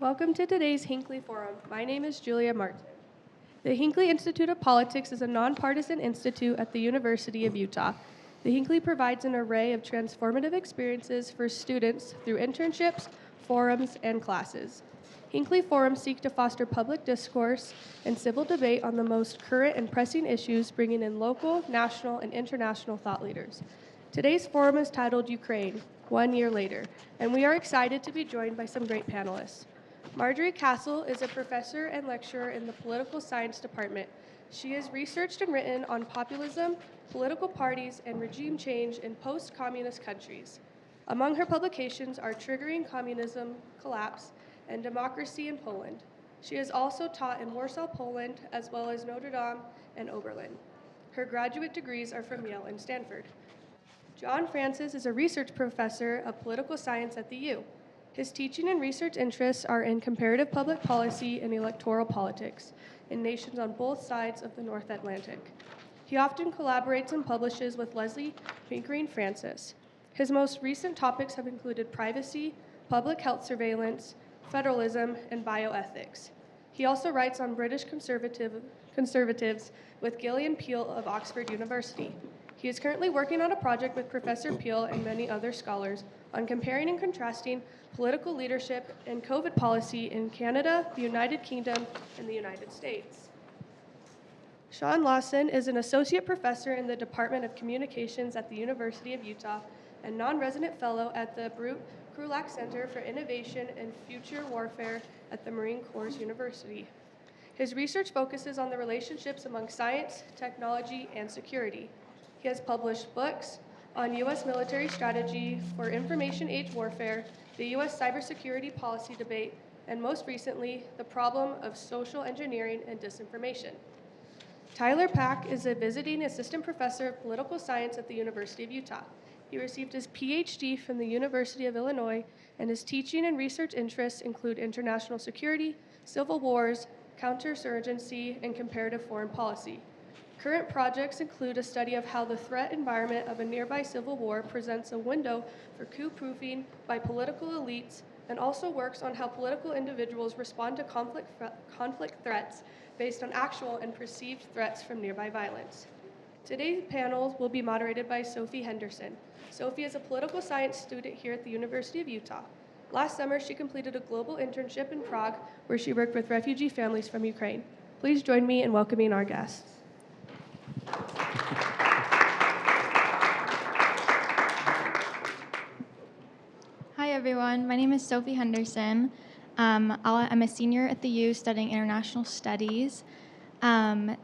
Welcome to today's Hinckley Forum. My name is Julia Martin. The Hinckley Institute of Politics is a nonpartisan institute at the University of Utah. The Hinckley provides an array of transformative experiences for students through internships, forums, and classes. Hinckley Forums seek to foster public discourse and civil debate on the most current and pressing issues, bringing in local, national, and international thought leaders. Today's forum is titled Ukraine, 1 year later, and we are excited to be joined by some great panelists. Marjorie Castle is a professor and lecturer in the Political Science Department. She has researched and written on populism, political parties, and regime change in post-communist countries. Among her publications are Triggering Communism Collapse and Democracy in Poland. She has also taught in Warsaw, Poland, as well as Notre Dame and Oberlin. Her graduate degrees are from Yale and Stanford. John Francis is a research professor of political science at the U. His teaching and research interests are in comparative public policy and electoral politics in nations on both sides of the North Atlantic. He often collaborates and publishes with Leslie Pickering Francis. His most recent topics have included privacy, public health surveillance, federalism, and bioethics. He also writes on British conservatives with Gillian Peele of Oxford University. He is currently working on a project with Professor Peele and many other scholars on comparing and contrasting political leadership and COVID policy in Canada, the United Kingdom, and the United States. Sean Lawson is an associate professor in the Department of Communications at the University of Utah and non-resident fellow at the Krulak Center for Innovation and Future Warfare at the Marine Corps University. His research focuses on the relationships among science, technology, and security. He has published books on U.S. military strategy for information age warfare, the U.S. cybersecurity policy debate, and most recently, the problem of social engineering and disinformation. Tyler Pack is a visiting assistant professor of political science at the University of Utah. He received his PhD from the University of Illinois, and his teaching and research interests include international security, civil wars, counterinsurgency, and comparative foreign policy. Current projects include a study of how the threat environment of a nearby civil war presents a window for coup-proofing by political elites, and also works on how political individuals respond to conflict threats based on actual and perceived threats from nearby violence. Today's panel will be moderated by Sophie Henderson. Sophie is a political science student here at the University of Utah. Last summer, she completed a global internship in Prague, where she worked with refugee families from Ukraine. Please join me in welcoming our guests. Hi everyone, my name is Sophie Henderson. I'm a senior at the U studying international studies. Right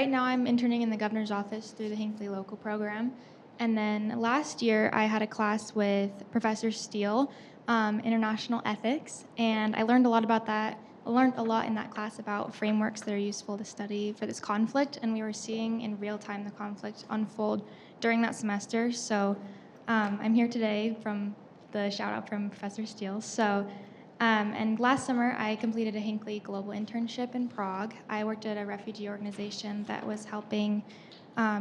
now I'm interning in the governor's office through the Hinckley local program. And then last year I had a class with Professor Steele, international ethics, and I learned a lot about that. I learned a lot in that class about frameworks that are useful to study for this conflict, and we were seeing in real time the conflict unfold during that semester. So I'm here today from the shout out from Professor Steele. And last summer I completed a Hinckley global internship in Prague. I worked at a refugee organization that was helping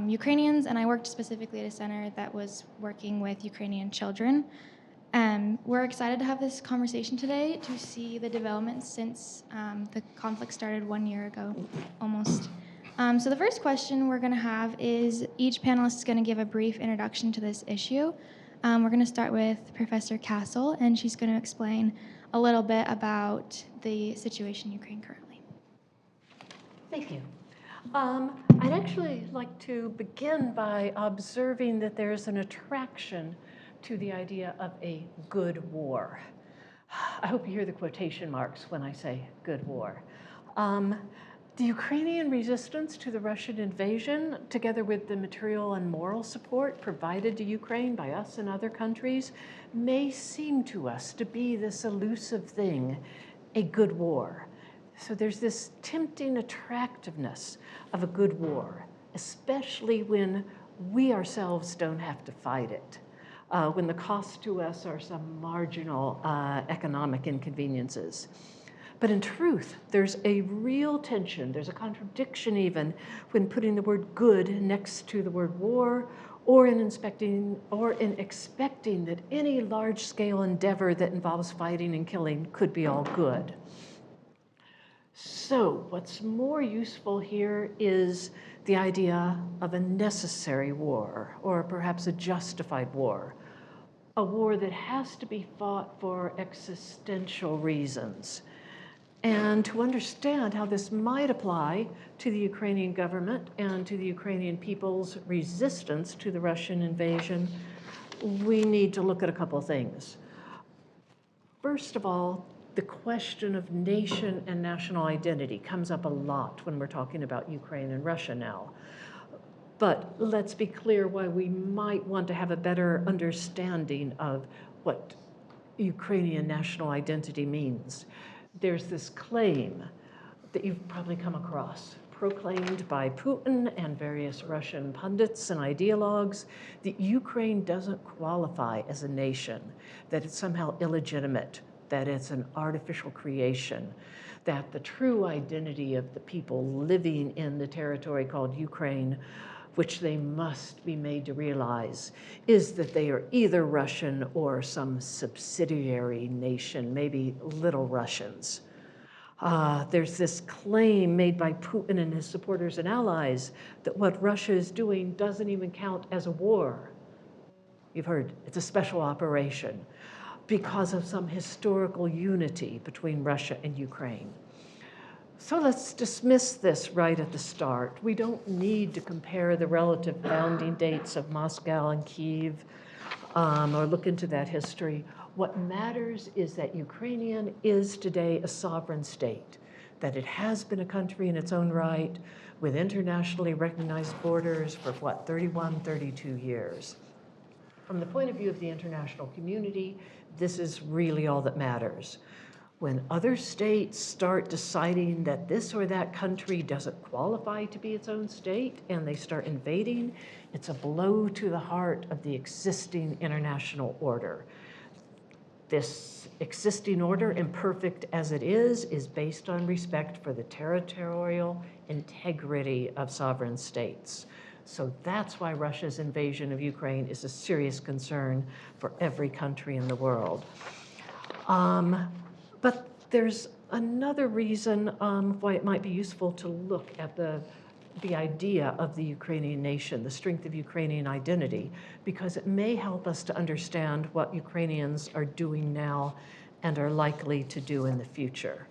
Ukrainians, and I worked specifically at a center that was working with Ukrainian children. We're excited to have this conversation today to see the developments since the conflict started 1 year ago, almost. So the first question we're going to have is each panelist is going to give a brief introduction to this issue. We're going to start with Professor Castle, and she's going to explain a little bit about the situation in Ukraine currently. Thank you. I'd actually like to begin by observing that there's an attraction to the idea of a good war. I hope you hear the quotation marks when I say good war. The Ukrainian resistance to the Russian invasion, together with the material and moral support provided to Ukraine by us and other countries, may seem to us to be this elusive thing, a good war. So there's this tempting attractiveness of a good war, especially when we ourselves don't have to fight it. When the costs to us are some marginal economic inconveniences. But in truth, there's a real tension, there's a contradiction even when putting the word good next to the word war, or in expecting that any large-scale endeavor that involves fighting and killing could be all good. So what's more useful here is the idea of a necessary war, or perhaps a justified war, a war that has to be fought for existential reasons. And to understand how this might apply to the Ukrainian government and to the Ukrainian people's resistance to the Russian invasion, we need to look at a couple of things. First of all, the question of nation and national identity comes up a lot when we're talking about Ukraine and Russia now. But let's be clear why we might want to have a better understanding of what Ukrainian national identity means. There's this claim that you've probably come across, proclaimed by Putin and various Russian pundits and ideologues, that Ukraine doesn't qualify as a nation, that it's somehow illegitimate, that it's an artificial creation, that the true identity of the people living in the territory called Ukraine, which they must be made to realize, is that they are either Russian or some subsidiary nation, maybe Little Russians. There's this claim made by Putin and his supporters and allies that what Russia is doing doesn't even count as a war. You've heard, it's a special operation because of some historical unity between Russia and Ukraine. So let's dismiss this right at the start. We don't need to compare the relative founding dates of Moscow and Kyiv or look into that history. What matters is that Ukrainian is today a sovereign state, that it has been a country in its own right with internationally recognized borders for 31, 32 years. From the point of view of the international community, this is really all that matters. When other states start deciding that this or that country doesn't qualify to be its own state and they start invading, it's a blow to the heart of the existing international order. This existing order, imperfect as it is based on respect for the territorial integrity of sovereign states. So that's why Russia's invasion of Ukraine is a serious concern for every country in the world. But there's another reason why it might be useful to look at the idea of the Ukrainian nation, the strength of Ukrainian identity, because it may help us to understand what Ukrainians are doing now and are likely to do in the future.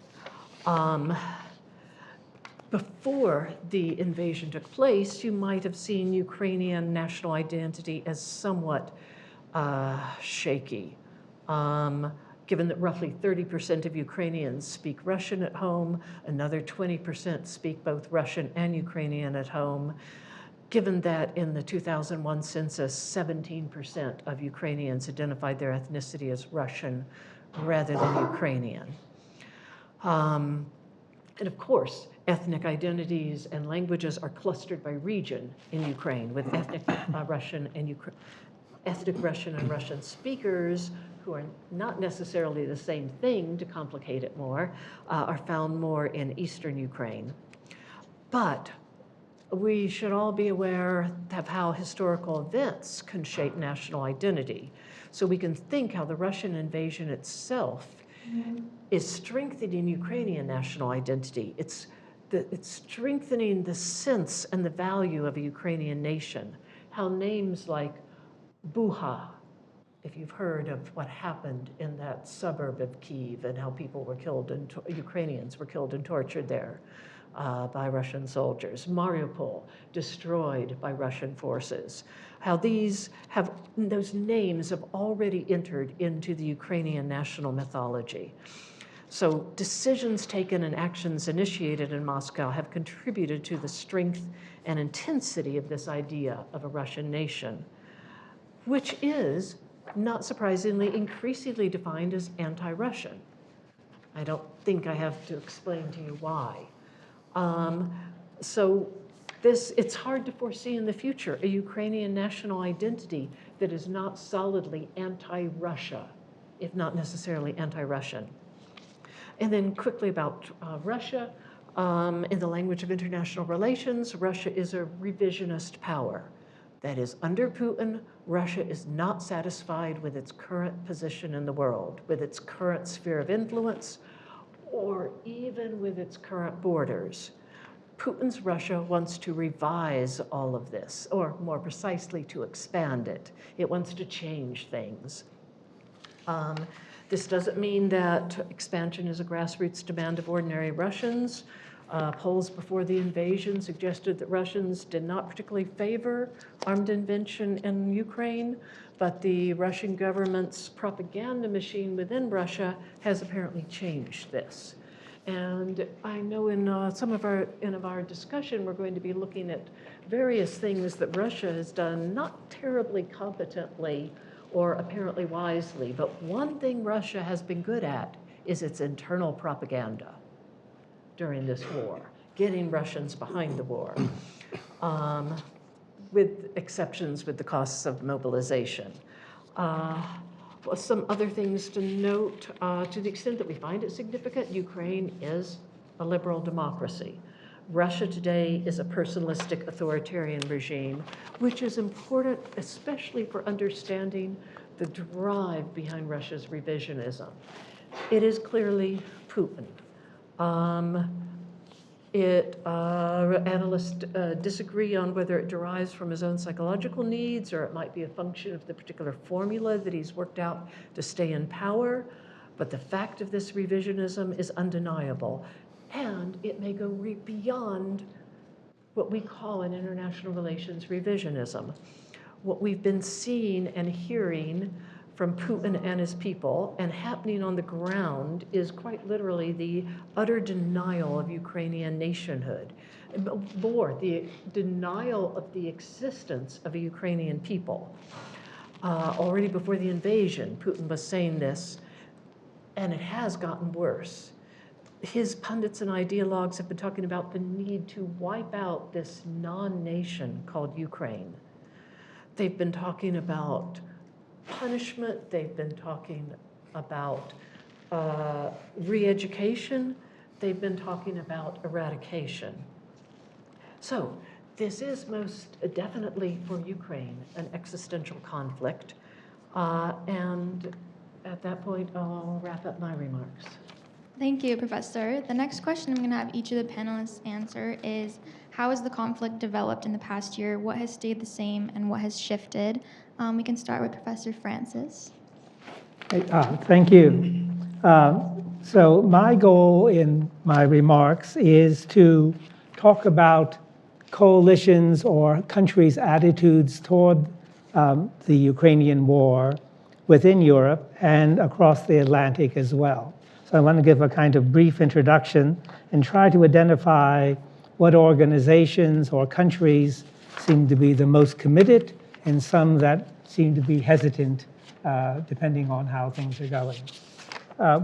Before the invasion took place, you might have seen Ukrainian national identity as somewhat shaky. Given that roughly 30% of Ukrainians speak Russian at home, another 20% speak both Russian and Ukrainian at home, given that in the 2001 census, 17% of Ukrainians identified their ethnicity as Russian rather than Ukrainian. And of course, ethnic identities and languages are clustered by region in Ukraine, with ethnic Russian and Russian speakers who are not necessarily the same thing, to complicate it more, are found more in eastern Ukraine. But we should all be aware of how historical events can shape national identity. So we can think how the Russian invasion itself is strengthening Ukrainian national identity. It's strengthening the sense and the value of a Ukrainian nation. How names like Buha, if you've heard of what happened in that suburb of Kyiv and how people were killed, and Ukrainians were killed and tortured there by Russian soldiers. Mariupol, destroyed by Russian forces. How those names have already entered into the Ukrainian national mythology. So decisions taken and actions initiated in Moscow have contributed to the strength and intensity of this idea of a Russian nation, which is, not surprisingly, increasingly defined as anti-Russian. I don't think I have to explain to you why. It's hard to foresee in the future a Ukrainian national identity that is not solidly anti-Russia, if not necessarily anti-Russian. And then quickly about Russia. In the language of international relations, Russia is a revisionist power. That is, under Putin, Russia is not satisfied with its current position in the world, with its current sphere of influence, or even with its current borders. Putin's Russia wants to revise all of this, or more precisely, to expand it. It wants to change things. This doesn't mean that expansion is a grassroots demand of ordinary Russians. Polls before the invasion suggested that Russians did not particularly favor armed intervention in Ukraine, but the Russian government's propaganda machine within Russia has apparently changed this. And I know in some of our discussion, we're going to be looking at various things that Russia has done not terribly competently or apparently wisely, but one thing Russia has been good at is its internal propaganda during this war, getting Russians behind the war, with exceptions with the costs of mobilization. Some other things to note, to the extent that we find it significant, Ukraine is a liberal democracy. Russia today is a personalistic authoritarian regime, which is important especially for understanding the drive behind Russia's revisionism. It is clearly Putin. Analysts disagree on whether it derives from his own psychological needs or it might be a function of the particular formula that he's worked out to stay in power. But the fact of this revisionism is undeniable. And it may go beyond what we call in international relations revisionism. What we've been seeing and hearing from Putin and his people and happening on the ground is quite literally the utter denial of Ukrainian nationhood, more the denial of the existence of a Ukrainian people. Already before the invasion, Putin was saying this, and it has gotten worse. His pundits and ideologues have been talking about the need to wipe out this non-nation called Ukraine. They've been talking about punishment, they've been talking about re-education, they've been talking about eradication. So this is most definitely for Ukraine an existential conflict. And at that point, I'll wrap up my remarks. Thank you, Professor. The next question I'm going to have each of the panelists answer is, how has the conflict developed in the past year? What has stayed the same and what has shifted? We can start with Professor Francis. Thank you. So my goal in my remarks is to talk about coalitions or countries' attitudes toward the Ukrainian war within Europe and across the Atlantic as well. So I want to give a kind of brief introduction and try to identify what organizations or countries seem to be the most committed and some that seem to be hesitant, depending on how things are going.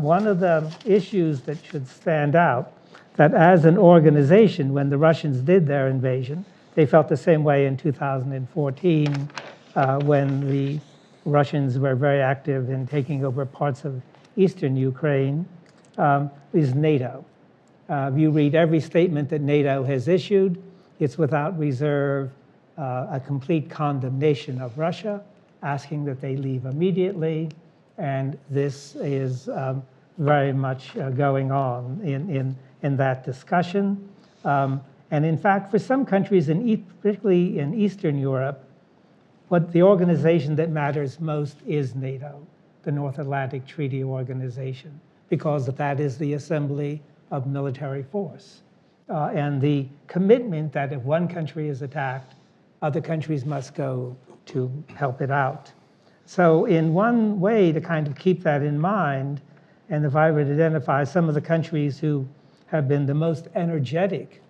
One of the issues that should stand out, that as an organization, when the Russians did their invasion, they felt the same way in 2014 when the Russians were very active in taking over parts of eastern Ukraine, is NATO. If you read every statement that NATO has issued, it's without reserve a complete condemnation of Russia, asking that they leave immediately, and this is very much going on in that discussion. And in fact, for some countries, particularly in Eastern Europe, what the organization that matters most is NATO, the North Atlantic Treaty Organization, because that is the assembly of military force. And the commitment that if one country is attacked, other countries must go to help it out. So in one way to kind of keep that in mind, and if I would identify some of the countries who have been the most energetic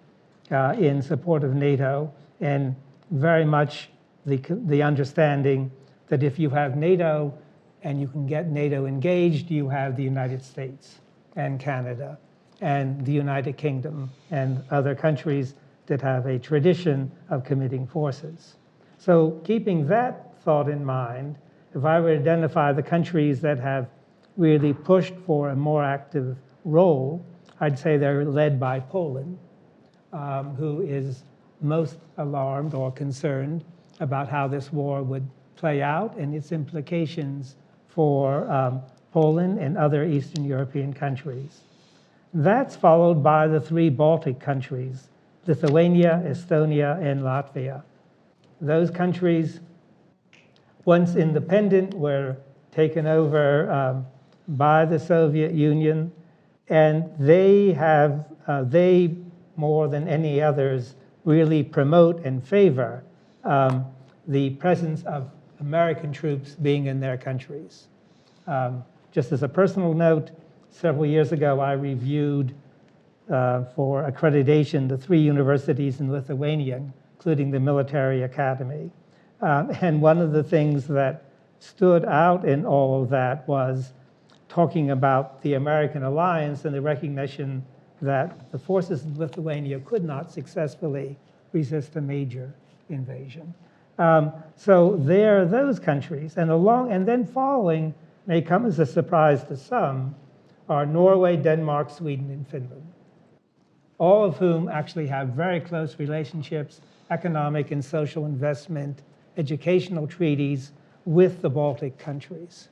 in support of NATO, and very much the understanding that if you have NATO and you can get NATO engaged, you have the United States and Canada and the United Kingdom and other countries that have a tradition of committing forces. So keeping that thought in mind, if I were to identify the countries that have really pushed for a more active role, I'd say they're led by Poland, who is most alarmed or concerned about how this war would play out and its implications for Poland and other Eastern European countries. That's followed by the 3 Baltic countries, Lithuania, Estonia, and Latvia. Those countries, once independent, were taken over by the Soviet Union, and they more than any others, really promote and favor the presence of American troops being in their countries. Just as a personal note, several years ago, I reviewed for accreditation the 3 universities in Lithuania, including the military academy. And one of the things that stood out in all of that was talking about the American alliance and the recognition that the forces in Lithuania could not successfully resist a major invasion. So there are those countries, and then following may come as a surprise to some, are Norway, Denmark, Sweden, and Finland, all of whom actually have very close relationships, economic and social investment, educational treaties with the Baltic countries.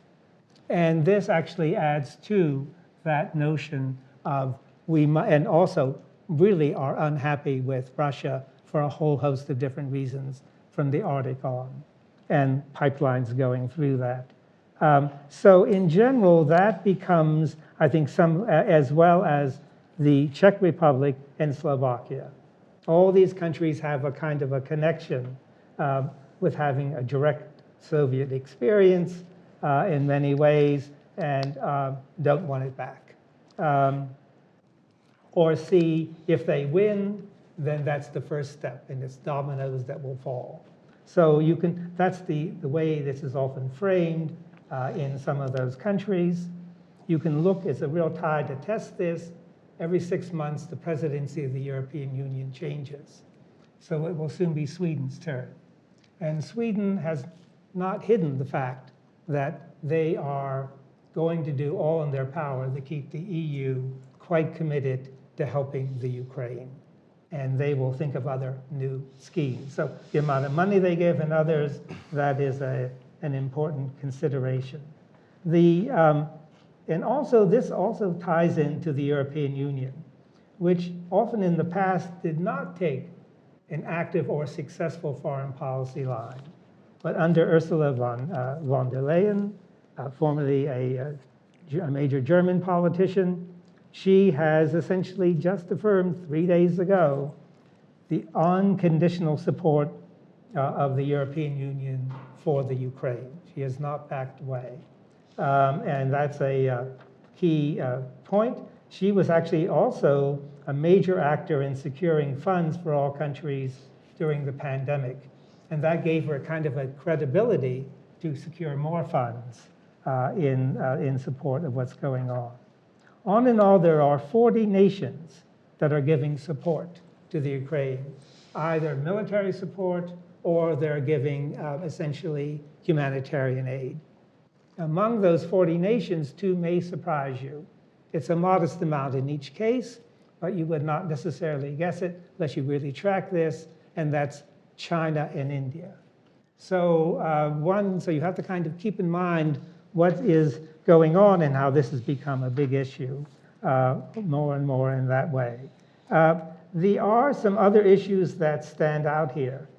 And this actually adds to that notion of and also really are unhappy with Russia for a whole host of different reasons from the Arctic on, and pipelines going through that. So in general, that becomes, I think, as well as the Czech Republic and Slovakia. All these countries have a kind of a connection with having a direct Soviet experience in many ways, and don't want it back. Or see, if they win, then that's the first step, and it's dominoes that will fall. So that's the way this is often framed in some of those countries. You can look, it's a real tide to test this. Every 6 months, the presidency of the European Union changes. So it will soon be Sweden's turn. And Sweden has not hidden the fact that they are going to do all in their power to keep the EU quite committed to helping the Ukraine. And they will think of other new schemes. So the amount of money they give and others, that is an important consideration. And also, this also ties into the European Union, which often in the past did not take an active or successful foreign policy line. But under Ursula von der Leyen, formerly a major German politician, she has essentially just affirmed 3 days ago the unconditional support of the European Union for the Ukraine. She has not backed away. And that's a key point. She was actually also a major actor in securing funds for all countries during the pandemic. And that gave her kind of a credibility to secure more funds in support of what's going on. On in all, there are 40 nations that are giving support to the Ukraine, either military support or they're giving essentially humanitarian aid. Among those 40 nations, 2 may surprise you. It's a modest amount in each case, but you would not necessarily guess it unless you really track this, and that's China and India. So so you have to kind of keep in mind what is going on and how this has become a big issue more and more in that way. There are some other issues that stand out here.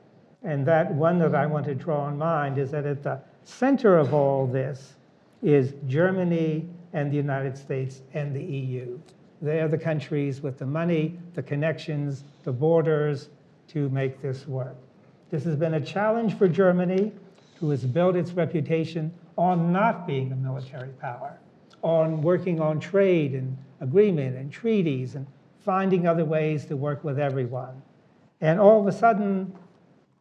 And that one that I want to draw in mind is that at the center of all this is Germany and the United States and the EU. They are the countries with the money, the connections, the borders to make this work. This has been a challenge for Germany, who has built its reputation on not being a military power, on working on trade and agreement and treaties and finding other ways to work with everyone. And all of a sudden,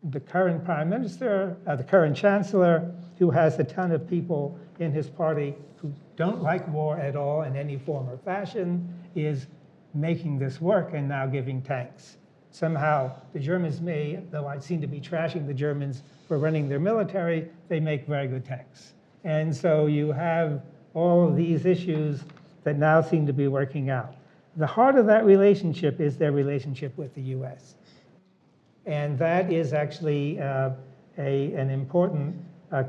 the current prime minister, the current chancellor, who has a ton of people in his party who don't like war at all in any form or fashion, is making this work and now giving tanks. Somehow, the Germans may, though I seem to be trashing the Germans for running their military, they make very good tanks. And so you have all of these issues that now seem to be working out. The heart of that relationship is their relationship with the US. And that is actually an important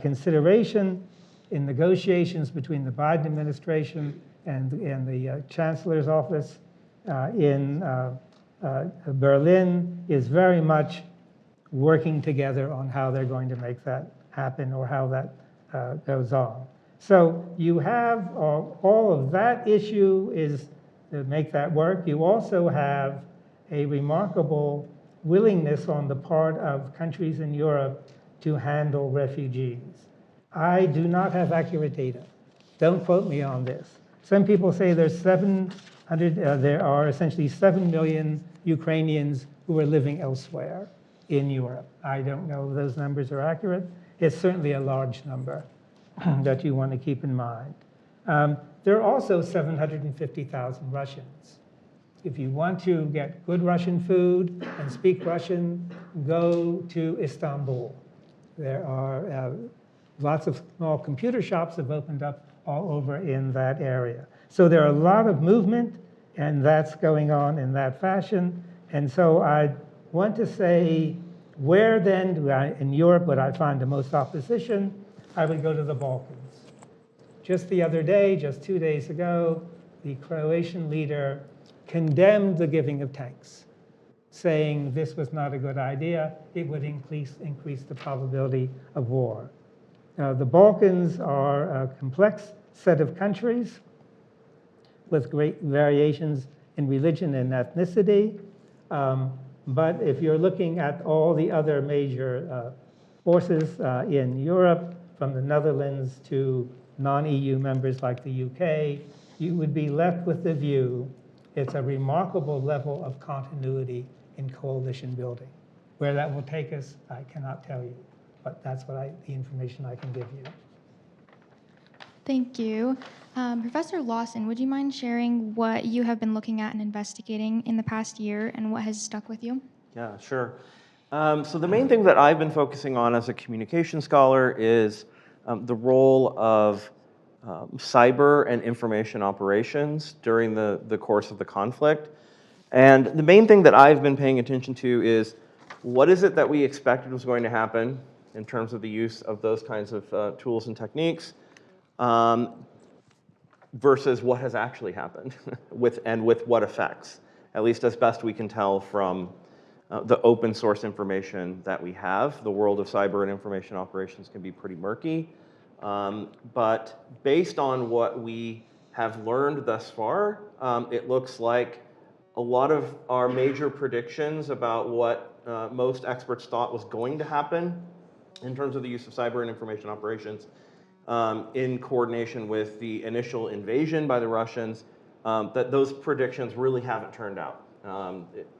consideration in negotiations between the Biden administration and the Chancellor's office in Berlin is very much working together on how they're going to make that happen or how that goes on. So you have all of that issue is to make that work. You also have a remarkable willingness on the part of countries in Europe to handle refugees. I do not have accurate data. Don't quote me on this. Some people say there are essentially 7 million Ukrainians who are living elsewhere in Europe. I don't know if those numbers are accurate. It's certainly a large number that you want to keep in mind. There are also 750,000 Russians. If you want to get good Russian food and speak Russian, go to Istanbul. There are lots of small computer shops have opened up all over in that area. So there are a lot of movement, and that's going on in that fashion. And so I want to say, where then in Europe would I find the most opposition? I would go to the Balkans. Just the other day, just 2 days ago, the Croatian leader condemned the giving of tanks, saying this was not a good idea. It would increase the probability of war. The Balkans are a complex set of countries with great variations in religion and ethnicity. But if you're looking at all the other major forces in Europe, from the Netherlands to non-EU members like the UK, you would be left with the view it's a remarkable level of continuity in coalition building. Where that will take us, I cannot tell you, but that's the information I can give you. Thank you. Professor Lawson, would you mind sharing what you have been looking at and investigating in the past year and what has stuck with you? Yeah, sure. So the main thing that I've been focusing on as a communication scholar is the role of cyber and information operations during the course of the conflict. And the main thing that I've been paying attention to is what is it that we expected was going to happen in terms of the use of those kinds of tools and techniques versus what has actually happened with what effects, at least as best we can tell from the open source information that we have. The world of cyber and information operations can be pretty murky. But based on what we have learned thus far, it looks like a lot of our major predictions about what most experts thought was going to happen in terms of the use of cyber and information operations in coordination with the initial invasion by the Russians, that those predictions really haven't turned out.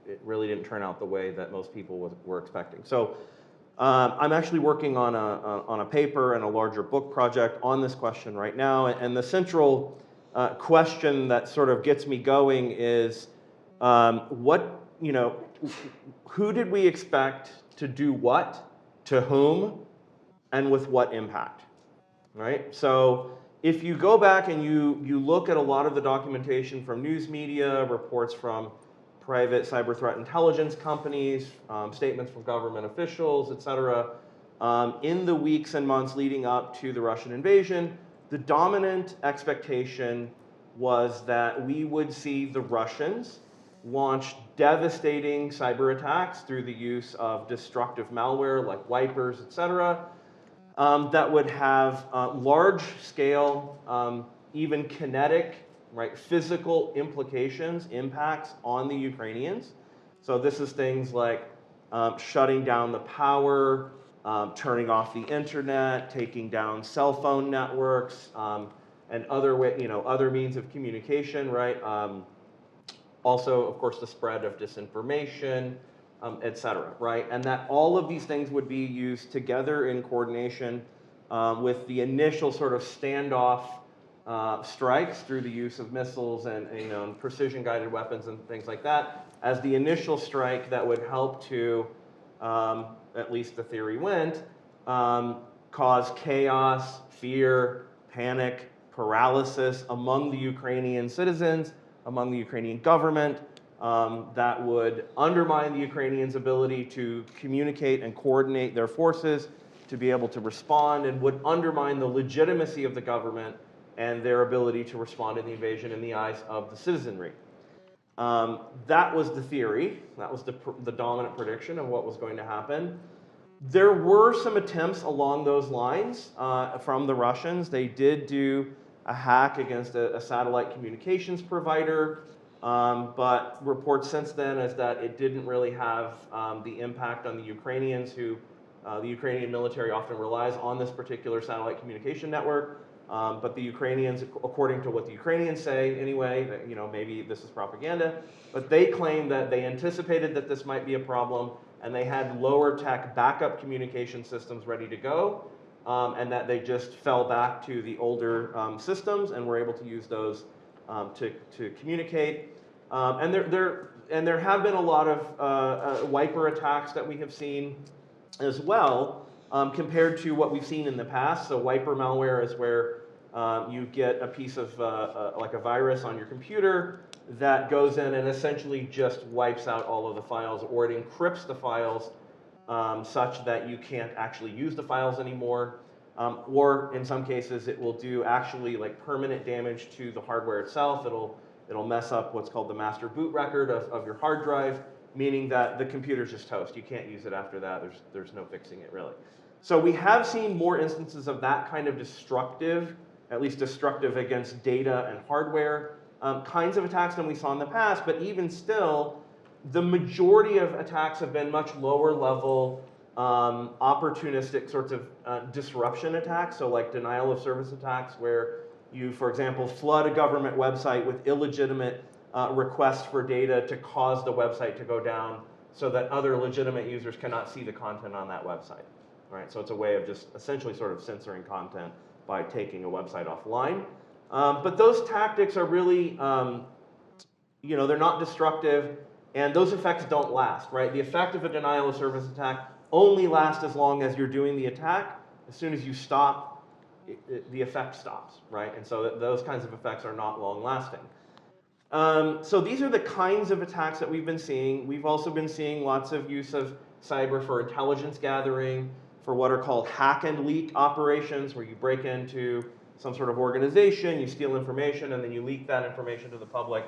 It really didn't turn out the way that most people were expecting. So I'm actually working on a paper and a larger book project on this question right now. And the central question that sort of gets me going is who did we expect to do what, to whom, and with what impact, right? So if you go back and you look at a lot of the documentation from news media, reports from private cyber threat intelligence companies, statements from government officials, et cetera, in the weeks and months leading up to the Russian invasion, the dominant expectation was that we would see the Russians launch devastating cyber attacks through the use of destructive malware like wipers, et cetera, that would have large-scale, even kinetic, right, physical implications, impacts on the Ukrainians. So this is things like shutting down the power, turning off the internet, taking down cell phone networks, and other means of communication, right? Also, of course, the spread of disinformation, et cetera, right? And that all of these things would be used together in coordination with the initial sort of standoff strikes through the use of missiles and precision-guided weapons and things like that as the initial strike that would help to, at least the theory went, cause chaos, fear, panic, paralysis among the Ukrainian citizens, among the Ukrainian government, that would undermine the Ukrainians' ability to communicate and coordinate their forces, to be able to respond, and would undermine the legitimacy of the government and their ability to respond to the invasion in the eyes of the citizenry. That was the theory. That was the dominant prediction of what was going to happen. There were some attempts along those lines from the Russians. They did do a hack against a satellite communications provider, but reports since then is that it didn't really have the impact on the Ukrainians, who the Ukrainian military often relies on this particular satellite communication network. But the Ukrainians, according to what the Ukrainians say anyway, maybe this is propaganda, but they claim that they anticipated that this might be a problem, and they had lower tech backup communication systems ready to go, and that they just fell back to the older systems and were able to use those to communicate. And there have been a lot of wiper attacks that we have seen as well, compared to what we've seen in the past. So wiper malware is where you get a piece of like a virus on your computer that goes in and essentially just wipes out all of the files, or it encrypts the files such that you can't actually use the files anymore. Or in some cases, it will do actually like permanent damage to the hardware itself. It'll mess up what's called the master boot record of your hard drive, meaning that the computer's just toast. You can't use it after that. There's no fixing it, really. So we have seen more instances of that kind of destructive, at least destructive against data and hardware, kinds of attacks than we saw in the past. But even still, the majority of attacks have been much lower level, opportunistic sorts of disruption attacks. So like denial of service attacks, where you, for example, flood a government website with illegitimate requests for data to cause the website to go down so that other legitimate users cannot see the content on that website. Right? So it's a way of just essentially sort of censoring content by taking a website offline. But those tactics are really, they're not destructive, and those effects don't last, right? The effect of a denial of service attack only lasts as long as you're doing the attack. As soon as you stop, the effect stops, right? And so those kinds of effects are not long lasting. So these are the kinds of attacks that we've been seeing. We've also been seeing lots of use of cyber for intelligence gathering, for what are called hack and leak operations, where you break into some sort of organization, you steal information, and then you leak that information to the public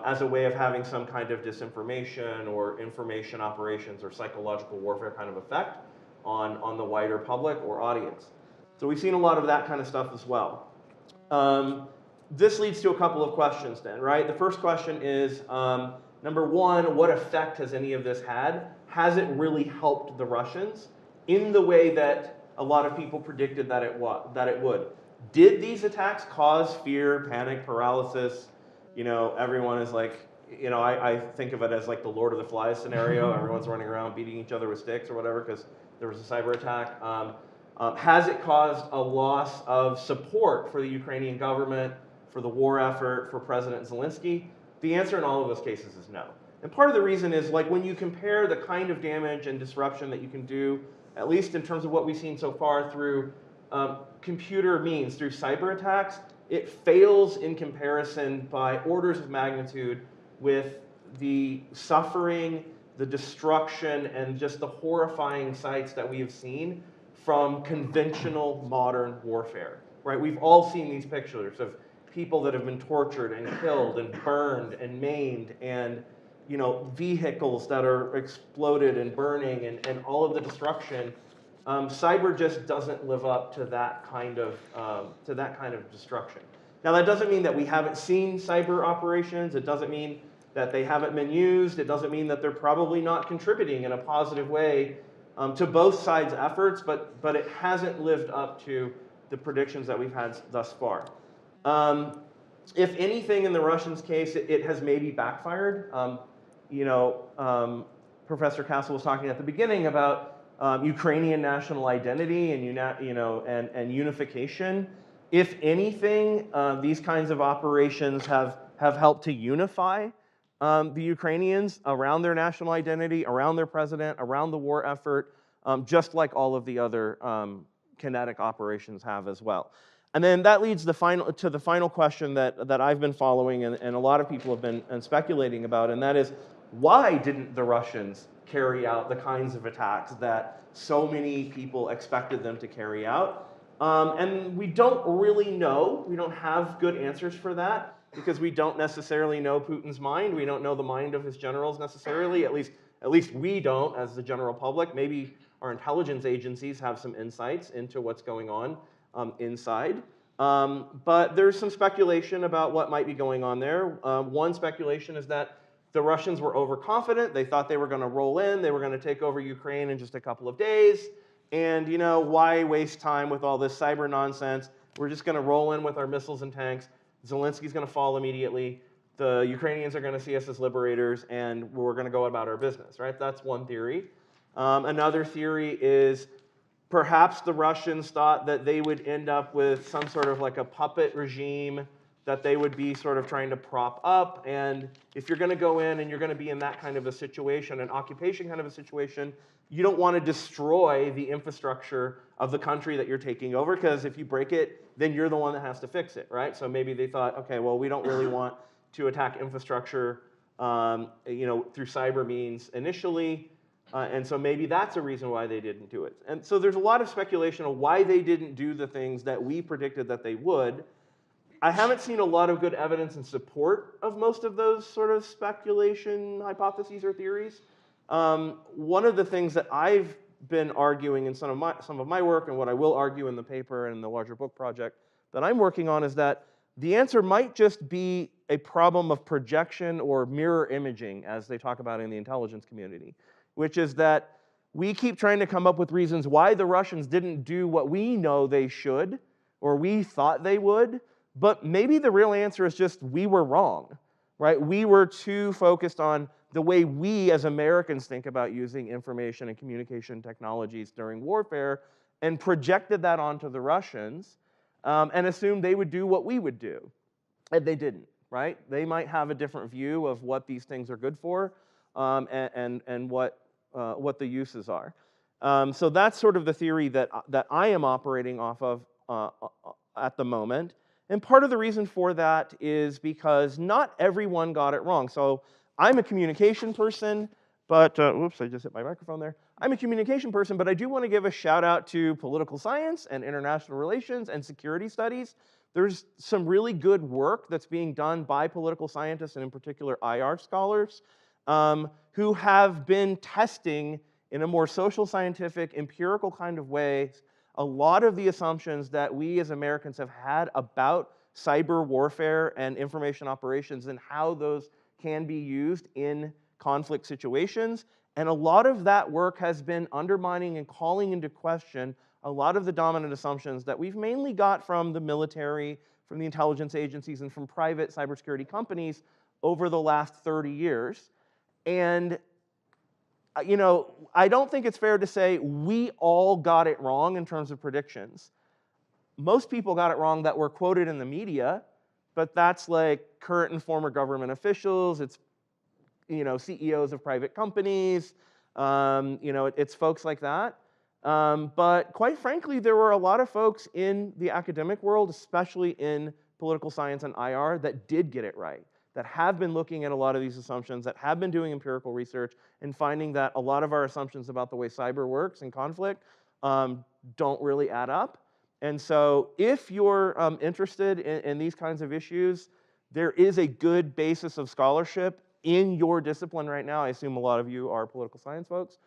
as a way of having some kind of disinformation or information operations or psychological warfare kind of effect on the wider public or audience. So we've seen a lot of that kind of stuff as well. This leads to a couple of questions then, right? The first question is, number one, what effect has any of this had? Has it really helped the Russians in the way that a lot of people predicted that it would? Did these attacks cause fear, panic, paralysis? Everyone is like, I think of it as like the Lord of the Flies scenario. Everyone's running around beating each other with sticks or whatever because there was a cyber attack. Has it caused a loss of support for the Ukrainian government, for the war effort, for President Zelensky? The answer in all of those cases is no. And part of the reason is, like, when you compare the kind of damage and disruption that you can do, at least in terms of what we've seen so far through computer means, through cyber attacks, it fails in comparison by orders of magnitude with the suffering, the destruction, and just the horrifying sights that we have seen from conventional modern warfare, right? We've all seen these pictures of people that have been tortured and killed and burned and maimed, and vehicles that are exploded and burning, and all of the destruction. Cyber just doesn't live up to that kind of destruction. Now, that doesn't mean that we haven't seen cyber operations. It doesn't mean that they haven't been used. It doesn't mean that they're probably not contributing in a positive way to both sides' efforts, but it hasn't lived up to the predictions that we've had thus far. If anything, in the Russians' case, it has maybe backfired. Professor Castle was talking at the beginning about Ukrainian national identity and unification. If anything, these kinds of operations have helped to unify the Ukrainians around their national identity, around their president, around the war effort, just like all of the other kinetic operations have as well. And then that leads to the final question that I've been following and a lot of people have been speculating about, and that is, why didn't the Russians carry out the kinds of attacks that so many people expected them to carry out? And we don't really know. We don't have good answers for that because we don't necessarily know Putin's mind. We don't know the mind of his generals necessarily. At least we don't as the general public. Maybe our intelligence agencies have some insights into what's going on inside. But there's some speculation about what might be going on there. One speculation is that the Russians were overconfident. They thought they were going to roll in. They were going to take over Ukraine in just a couple of days. And why waste time with all this cyber nonsense? We're just going to roll in with our missiles and tanks. Zelensky's going to fall immediately. The Ukrainians are going to see us as liberators, and we're going to go about our business, right? That's one theory. Another theory is perhaps the Russians thought that they would end up with some sort of like a puppet regime that they would be sort of trying to prop up. And if you're going to go in and you're going to be in that kind of a situation, an occupation kind of a situation, you don't want to destroy the infrastructure of the country that you're taking over, because if you break it, then you're the one that has to fix it, right? So maybe they thought, okay, well, we don't really want to attack infrastructure, through cyber means initially. And so maybe that's a reason why they didn't do it. And so there's a lot of speculation of why they didn't do the things that we predicted that they would. I haven't seen a lot of good evidence in support of most of those sort of speculation hypotheses or theories. One of the things that I've been arguing in some of my work, and what I will argue in the paper and the larger book project that I'm working on, is that the answer might just be a problem of projection or mirror imaging, as they talk about in the intelligence community, which is that we keep trying to come up with reasons why the Russians didn't do what we know they should, or we thought they would, but maybe the real answer is just we were wrong, right? We were too focused on the way we as Americans think about using information and communication technologies during warfare and projected that onto the Russians and assumed they would do what we would do. And they didn't, right? They might have a different view of what these things are good for and what the uses are. So that's sort of the theory that I am operating off of at the moment. And part of the reason for that is because not everyone got it wrong. So I'm a communication person, but, whoops, I just hit my microphone there. I'm a communication person, but I do want to give a shout out to political science and international relations and security studies. There's some really good work that's being done by political scientists and in particular IR scholars who have been testing in a more social scientific, empirical kind of way a lot of the assumptions that we as Americans have had about cyber warfare and information operations and how those can be used in conflict situations. And a lot of that work has been undermining and calling into question a lot of the dominant assumptions that we've mainly got from the military, from the intelligence agencies, and from private cybersecurity companies over the last 30 years. And I don't think it's fair to say we all got it wrong in terms of predictions. Most people got it wrong that were quoted in the media, but that's like current and former government officials. It's CEOs of private companies. It's folks like that. But quite frankly, there were a lot of folks in the academic world, especially in political science and IR, that did get it right, that have been looking at a lot of these assumptions, that have been doing empirical research and finding that a lot of our assumptions about the way cyber works in conflict don't really add up. And so if you're interested in these kinds of issues, there is a good basis of scholarship in your discipline right now. I assume a lot of you are political science folks.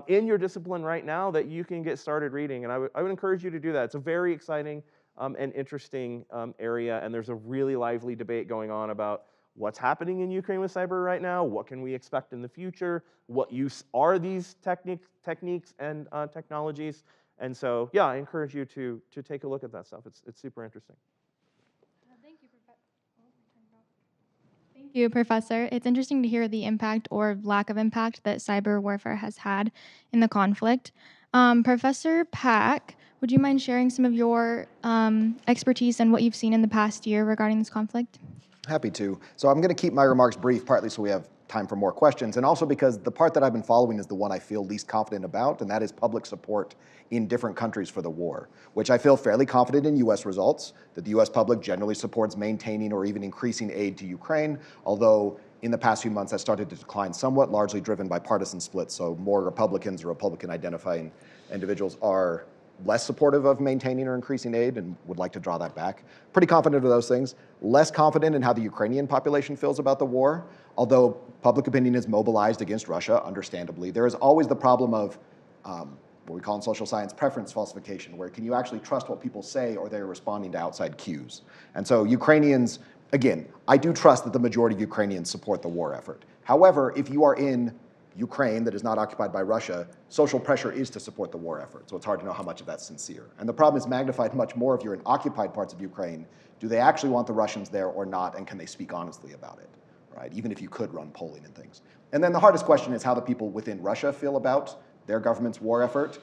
In your discipline right now that you can get started reading. And I would encourage you to do that. It's a very exciting and interesting area. And there's a really lively debate going on about what's happening in Ukraine with cyber right now, what can we expect in the future, what use are these techniques and technologies. And so, yeah, I encourage you to take a look at that stuff. It's super interesting. Thank you, Professor. It's interesting to hear the impact or lack of impact that cyber warfare has had in the conflict. Professor Pack, would you mind sharing some of your expertise and what you've seen in the past year regarding this conflict? Happy to. So I'm going to keep my remarks brief, partly so we have time for more questions, and also because the part that I've been following is the one I feel least confident about, and that is public support in different countries for the war, which I feel fairly confident in US results, that the US public generally supports maintaining or even increasing aid to Ukraine, although in the past few months that started to decline somewhat, largely driven by partisan splits, so more Republicans or Republican-identifying individuals are less supportive of maintaining or increasing aid and would like to draw that back. Pretty confident of those things. Less confident in how the Ukrainian population feels about the war, although public opinion is mobilized against Russia, understandably. There is always the problem of what we call in social science preference falsification, where can you actually trust what people say or they're responding to outside cues? And so Ukrainians, again, I do trust that the majority of Ukrainians support the war effort. However, if you are in Ukraine that is not occupied by Russia, social pressure is to support the war effort. So it's hard to know how much of that's sincere. And the problem is magnified much more if you're in occupied parts of Ukraine. Do they actually want the Russians there or not? And can they speak honestly about it, right? Even if you could run polling and things. And then the hardest question is how the people within Russia feel about their government's war effort.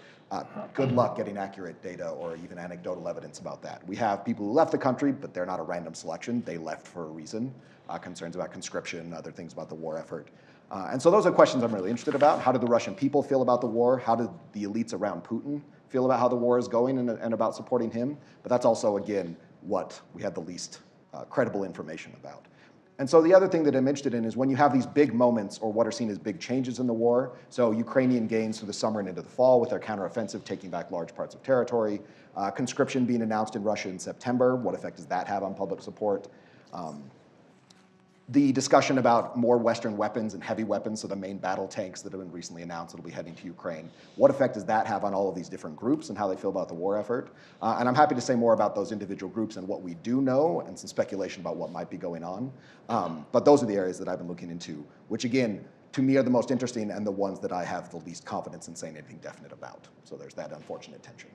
Good luck getting accurate data or even anecdotal evidence about that. We have people who left the country, but they're not a random selection. They left for a reason. Concerns about conscription, other things about the war effort. And so those are questions I'm really interested about. How do the Russian people feel about the war? How do the elites around Putin feel about how the war is going and about supporting him? But that's also, again, what we have the least credible information about. And so the other thing that I'm interested in is when you have these big moments or what are seen as big changes in the war, so Ukrainian gains through the summer and into the fall with their counteroffensive taking back large parts of territory, conscription being announced in Russia in September, what effect does that have on public support? The discussion about more Western weapons and heavy weapons, so the main battle tanks that have been recently announced that will be heading to Ukraine. What effect does that have on all of these different groups and how they feel about the war effort? And I'm happy to say more about those individual groups and what we do know and some speculation about what might be going on. But those are the areas that I've been looking into, which again, to me are the most interesting and the ones that I have the least confidence in saying anything definite about. So there's that unfortunate tension.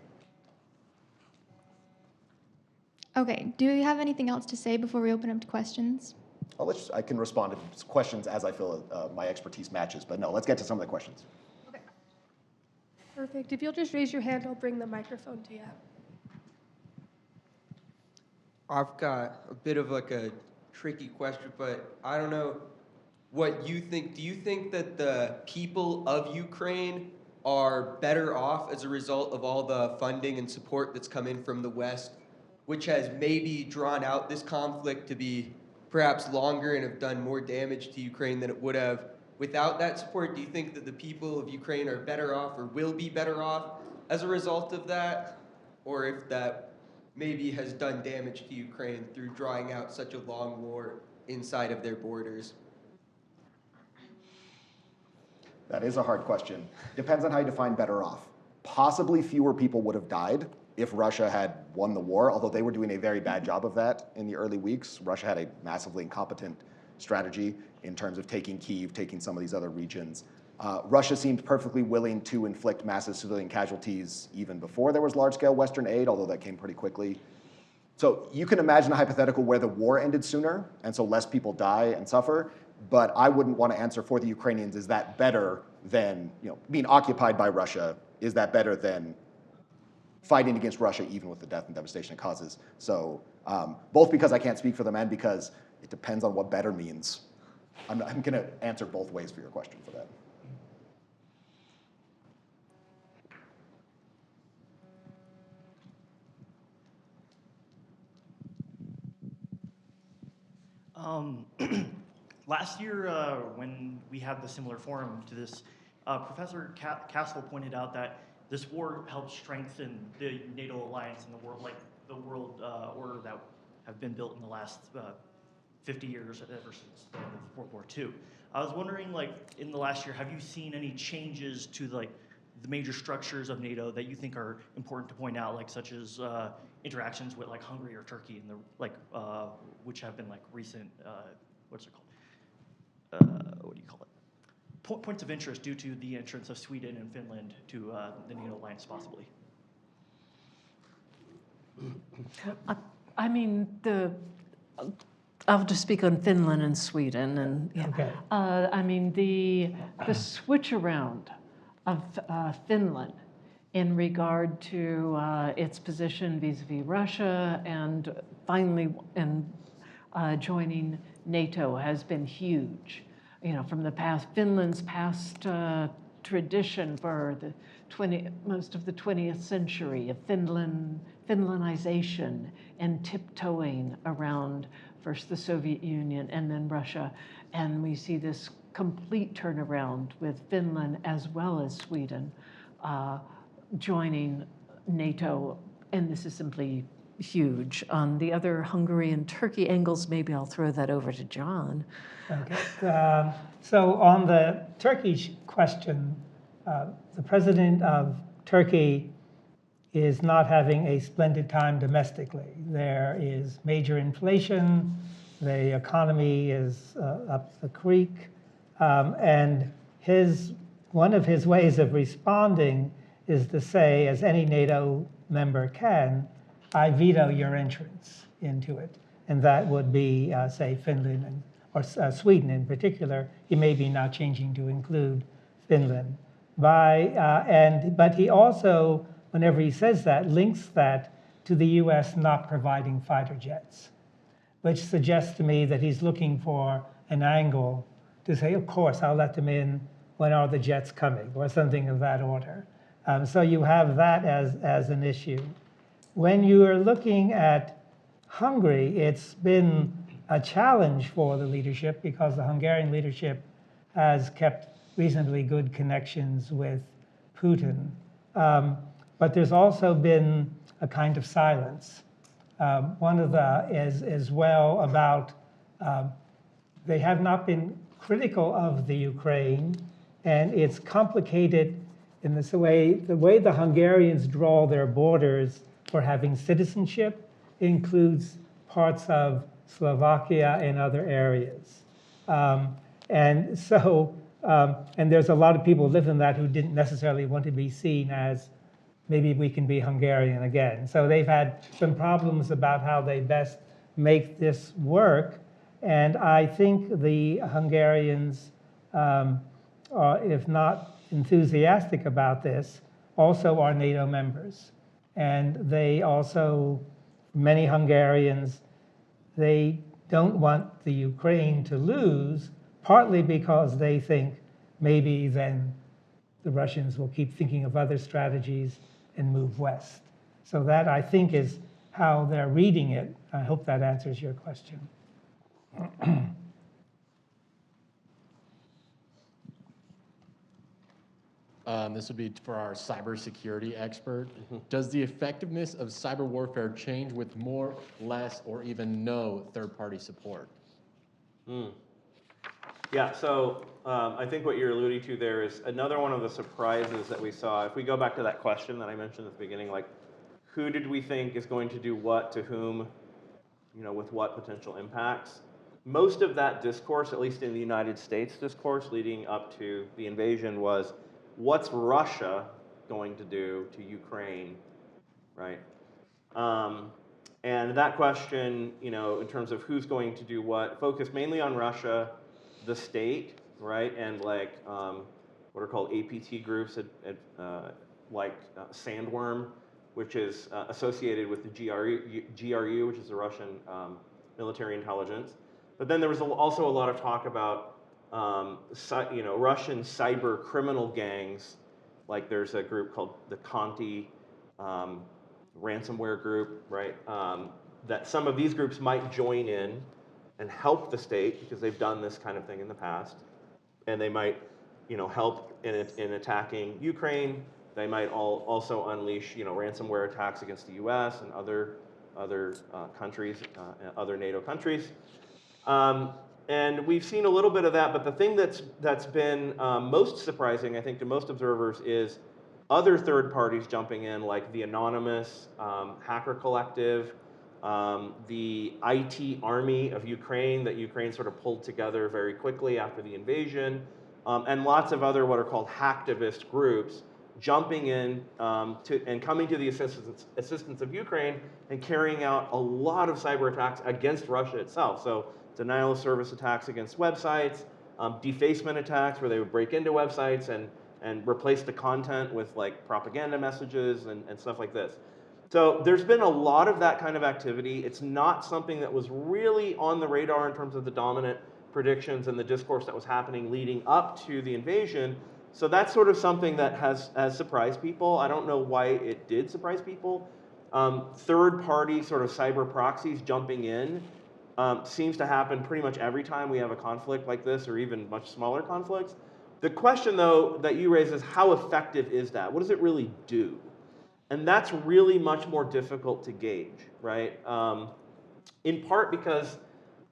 Okay, do you have anything else to say before we open up to questions? I can respond to questions as I feel my expertise matches, but no, let's get to some of the questions. Okay. Perfect. If you'll just raise your hand, I'll bring the microphone to you. I've got a bit of like a tricky question, but I don't know what you think. Do you think that the people of Ukraine are better off as a result of all the funding and support that's come in from the West, which has maybe drawn out this conflict to be perhaps longer and have done more damage to Ukraine than it would have without that support? Do you think that the people of Ukraine are better off or will be better off as a result of that? Or if that maybe has done damage to Ukraine through drawing out such a long war inside of their borders? That is a hard question. Depends on how you define better off. Possibly fewer people would have died if Russia had won the war, although they were doing a very bad job of that in the early weeks. Russia had a massively incompetent strategy in terms of taking Kyiv, taking some of these other regions. Russia seemed perfectly willing to inflict massive civilian casualties even before there was large-scale Western aid, although that came pretty quickly. So you can imagine a hypothetical where the war ended sooner, and so less people die and suffer, but I wouldn't want to answer for the Ukrainians, is that better than being occupied by Russia? Is that better than fighting against Russia, even with the death and devastation it causes? So both because I can't speak for them and because it depends on what better means. I'm going to answer both ways for your question for that. Last year, when we had the similar forum to this, Professor Castle pointed out that this war helped strengthen the NATO alliance and the world, like the world order that have been built in the last 50 years, ever since the end of World War II. I was wondering, like, in the last year, have you seen any changes to like the major structures of NATO that you think are important to point out, like such as interactions with like Hungary or Turkey, and the like, which have been like recent, what's it called? What do you call it? Points of interest due to the entrance of Sweden and Finland to the NATO alliance, possibly. I mean, I'll just speak on Finland and Sweden, and Okay. I mean the switch around of Finland in regard to its position vis-a-vis Russia and finally joining NATO has been huge. from the past, Finland's past tradition for most of the 20th century of Finlandization and tiptoeing around first the Soviet Union and then Russia. And we see this complete turnaround with Finland as well as Sweden joining NATO, and this is simply huge. On the other Hungary and Turkey angles, maybe I'll throw that over to John. Okay. So on the Turkish question, the president of Turkey is not having a splendid time domestically. There is major inflation, the economy is up the creek, and one of his ways of responding is to say, as any NATO member can, I veto your entrance into it. And that would be, say, Finland or Sweden in particular. He may be now changing to include Finland. But he also, whenever he says that, links that to the US not providing fighter jets, which suggests to me that he's looking for an angle to say, of course, I'll let them in. When are the jets coming? Or something of that order. So you have that as an issue. When you are looking at Hungary, it's been a challenge for the leadership because the Hungarian leadership has kept reasonably good connections with Putin. But there's also been a kind of silence. One of the is as well about they have not been critical of the Ukraine, and it's complicated in the way the Hungarians draw their borders for having citizenship includes parts of Slovakia and other areas. And there's a lot of people who live in that who didn't necessarily want to be seen as maybe we can be Hungarian again. So they've had some problems about how they best make this work. And I think the Hungarians, if not enthusiastic about this, also are NATO members. And they also, many Hungarians, they don't want the Ukraine to lose, partly because they think maybe then the Russians will keep thinking of other strategies and move west. So that, I think, is how they're reading it. I hope that answers your question. This would be for our cybersecurity expert. Does the effectiveness of cyber warfare change with more, less, or even no third-party support? Yeah, so I think what you're alluding to there is another one of the surprises that we saw. If we go back to that question that I mentioned at the beginning, like who did we think is going to do what to whom, with what potential impacts? Most of that discourse, at least in the United States discourse leading up to the invasion, was what's Russia going to do to Ukraine, right? And that question, in terms of who's going to do what, focused mainly on Russia, the state, right? And like what are called APT groups, like Sandworm, which is associated with the GRU, which is the Russian military intelligence. But then there was also a lot of talk about Russian cyber criminal gangs. Like there's a group called the Conti ransomware group, right? That some of these groups might join in and help the state because they've done this kind of thing in the past, and they might, help in attacking Ukraine. They might also unleash, ransomware attacks against the U.S. and other countries, other NATO countries. And we've seen a little bit of that, but the thing that's been most surprising, I think, to most observers is other third parties jumping in, like the anonymous hacker collective, the IT army of Ukraine that Ukraine sort of pulled together very quickly after the invasion, and lots of other what are called hacktivist groups jumping in and coming to the assistance of Ukraine and carrying out a lot of cyber attacks against Russia itself. So denial of service attacks against websites, defacement attacks where they would break into websites and replace the content with like propaganda messages and stuff like this. So there's been a lot of that kind of activity. It's not something that was really on the radar in terms of the dominant predictions and the discourse that was happening leading up to the invasion. So that's sort of something that has surprised people. I don't know why it did surprise people. Third-party sort of cyber proxies jumping in seems to happen pretty much every time we have a conflict like this, or even much smaller conflicts. The question, though, that you raise is how effective is that? What does it really do? And that's really much more difficult to gauge, right? In part because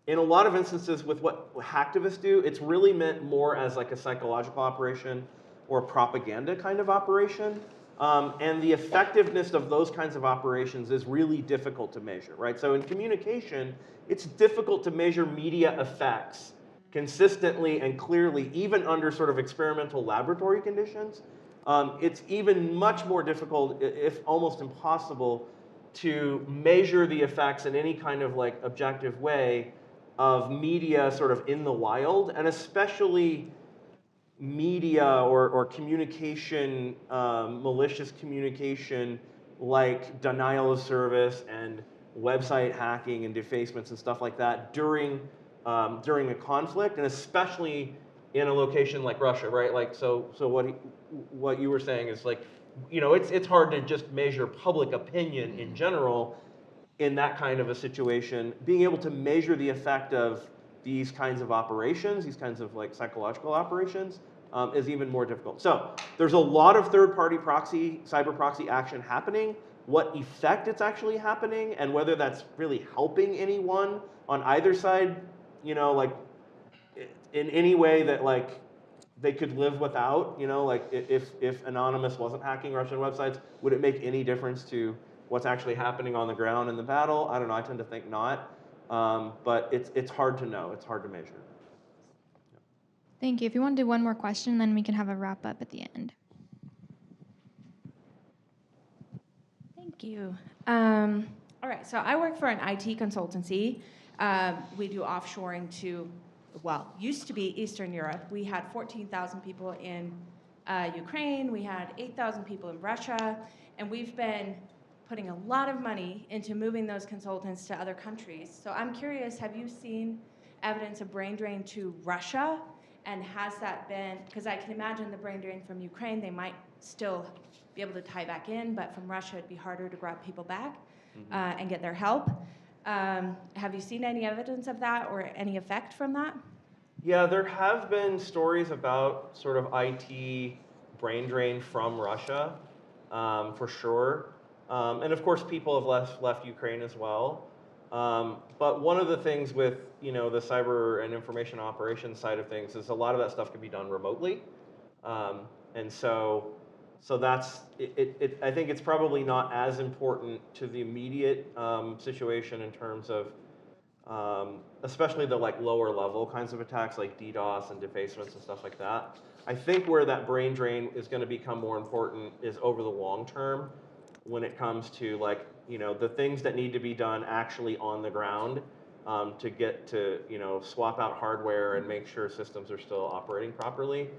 in a lot of instances with what hacktivists do, it's really meant more as like a psychological operation or a propaganda kind of operation. And the effectiveness of those kinds of operations is really difficult to measure, right? So in communication, it's difficult to measure media effects consistently and clearly, even under sort of experimental laboratory conditions. It's even much more difficult, if almost impossible, to measure the effects in any kind of like objective way of media sort of in the wild, and especially media or communication, malicious communication like denial of service and website hacking and defacements and stuff like that during a conflict, and especially in a location like Russia, right? Like so what you were saying is like, you know, it's hard to just measure public opinion in general in that kind of a situation. Being able to measure the effect of these kinds of operations, these kinds of like psychological operations, is even more difficult. So there's a lot of third-party proxy, cyber proxy action happening. What effect it's actually happening and whether that's really helping anyone on either side, you know, like in any way that like they could live without, you know, like if Anonymous wasn't hacking Russian websites, would it make any difference to what's actually happening on the ground in the battle? I don't know, I tend to think not, but it's hard to know, it's hard to measure. Thank you. If you want to do one more question, then we can have a wrap up at the end. Thank you. All right, so I work for an IT consultancy. We do offshoring to, well, used to be Eastern Europe. We had 14,000 people in Ukraine. We had 8,000 people in Russia. And we've been putting a lot of money into moving those consultants to other countries. So I'm curious, have you seen evidence of brain drain to Russia? And has that been, because I can imagine the brain drain from Ukraine, they might still be able to tie back in, but from Russia it'd be harder to grab people back and get their help. Have you seen any evidence of that or any effect from that? Yeah, there have been stories about sort of IT brain drain from Russia, for sure. And of course, people have left Ukraine as well. But one of the things with, you know, the cyber and information operations side of things is a lot of that stuff can be done remotely. And so that's, I think it's probably not as important to the immediate situation in terms of, especially the like lower level kinds of attacks like DDoS and defacements and stuff like that. I think where that brain drain is going to become more important is over the long term when it comes to like, you know, the things that need to be done actually on the ground to get to, you know, swap out hardware and make sure systems are still operating properly.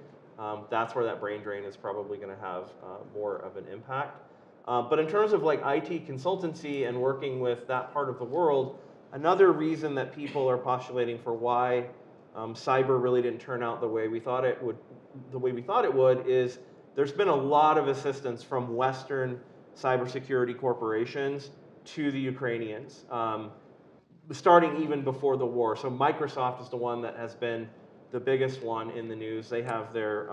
That's where that brain drain is probably going to have more of an impact. But in terms of like IT consultancy and working with that part of the world, another reason that people are postulating for why cyber really didn't turn out the way we thought it would, is there's been a lot of assistance from Western cybersecurity corporations to the Ukrainians, starting even before the war. So Microsoft is the one that has been the biggest one in the news. They have their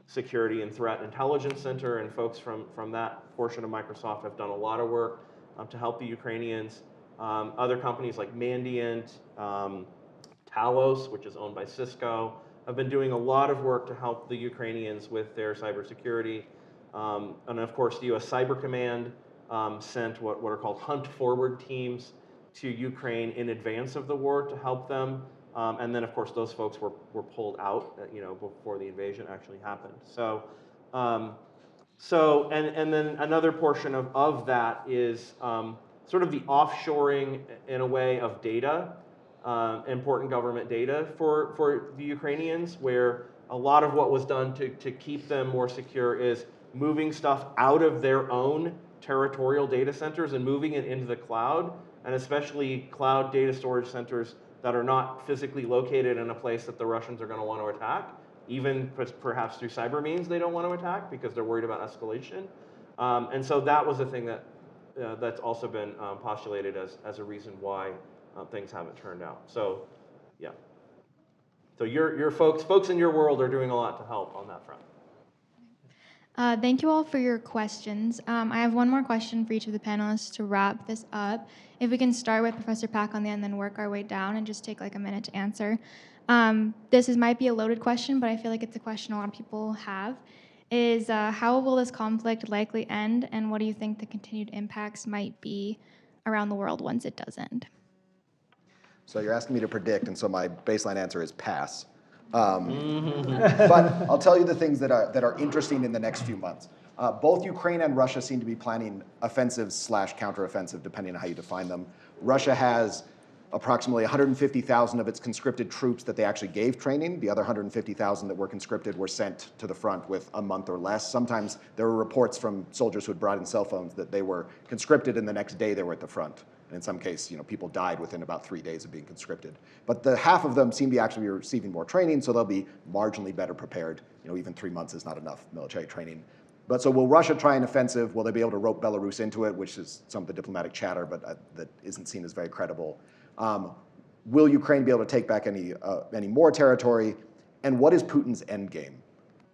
Security and Threat Intelligence Center, and folks from that portion of Microsoft have done a lot of work to help the Ukrainians. Other companies like Mandiant, Talos, which is owned by Cisco, have been doing a lot of work to help the Ukrainians with their cybersecurity. And of course, the U.S. Cyber Command sent what are called hunt forward teams to Ukraine in advance of the war to help them. And then, of course, those folks were pulled out, you know, before the invasion actually happened. So, and then another portion of that is sort of the offshoring, in a way, of data, important government data for the Ukrainians, where a lot of what was done to keep them more secure is moving stuff out of their own territorial data centers and moving it into the cloud, and especially cloud data storage centers that are not physically located in a place that the Russians are going to want to attack, even perhaps through cyber means they don't want to attack because they're worried about escalation. And so that was a thing that that's also been postulated as a reason why things haven't turned out. So, yeah. So your folks in your world are doing a lot to help on that front. Thank you all for your questions. I have one more question for each of the panelists to wrap this up. If we can start with Professor Pack on the end, then work our way down and just take like a minute to answer. Might be a loaded question, but I feel like it's a question a lot of people have. Is how will this conflict likely end, and what do you think the continued impacts might be around the world once it does end? So you're asking me to predict, and so my baseline answer is pass. But I'll tell you the things that are interesting in the next few months. Both Ukraine and Russia seem to be planning offensive/counteroffensive, depending on how you define them. Russia has approximately 150,000 of its conscripted troops that they actually gave training. The other 150,000 that were conscripted were sent to the front with a month or less. Sometimes there were reports from soldiers who had brought in cell phones that they were conscripted and the next day they were at the front. And in some cases, people died within about 3 days of being conscripted. But the half of them seem to actually be receiving more training, so they'll be marginally better prepared. Even 3 months is not enough military training. But so will Russia try an offensive? Will they be able to rope Belarus into it, which is some of the diplomatic chatter, but that isn't seen as very credible? Will Ukraine be able to take back any more territory? And what is Putin's end game?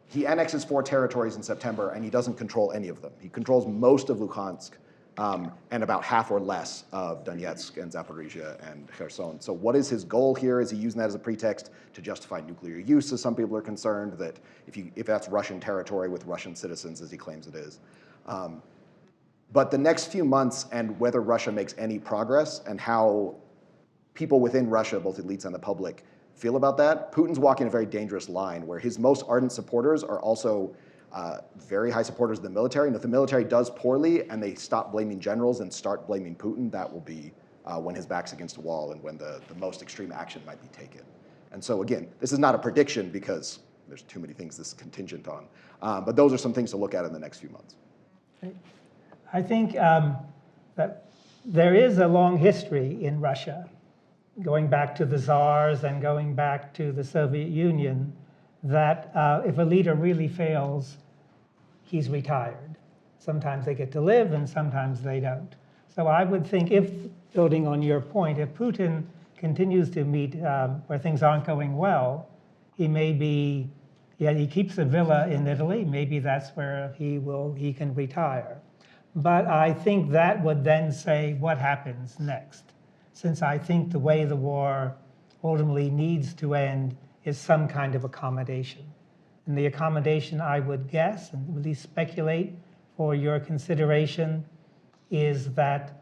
He annexes 4 territories in September, and he doesn't control any of them. He controls most of Luhansk, and about half or less of Donetsk and Zaporizhia and Kherson. So what is his goal here? Is he using that as a pretext to justify nuclear use, as some people are concerned, that if that's Russian territory with Russian citizens, as he claims it is? But the next few months and whether Russia makes any progress and how people within Russia, both elites and the public, feel about that, Putin's walking a very dangerous line where his most ardent supporters are also very high supporters of the military. And if the military does poorly and they stop blaming generals and start blaming Putin, that will be when his back's against the wall and when the most extreme action might be taken. And so again, this is not a prediction because there's too many things this is contingent on. But those are some things to look at in the next few months. I think that there is a long history in Russia, going back to the czars and going back to the Soviet Union, that if a leader really fails, he's retired. Sometimes they get to live and sometimes they don't. So I would think, if, building on your point, if Putin continues to meet where things aren't going well, he may be, he keeps a villa in Italy, maybe that's where he can retire. But I think that would then say what happens next, since I think the way the war ultimately needs to end is some kind of accommodation. And the accommodation, I would guess, and at least speculate for your consideration, is that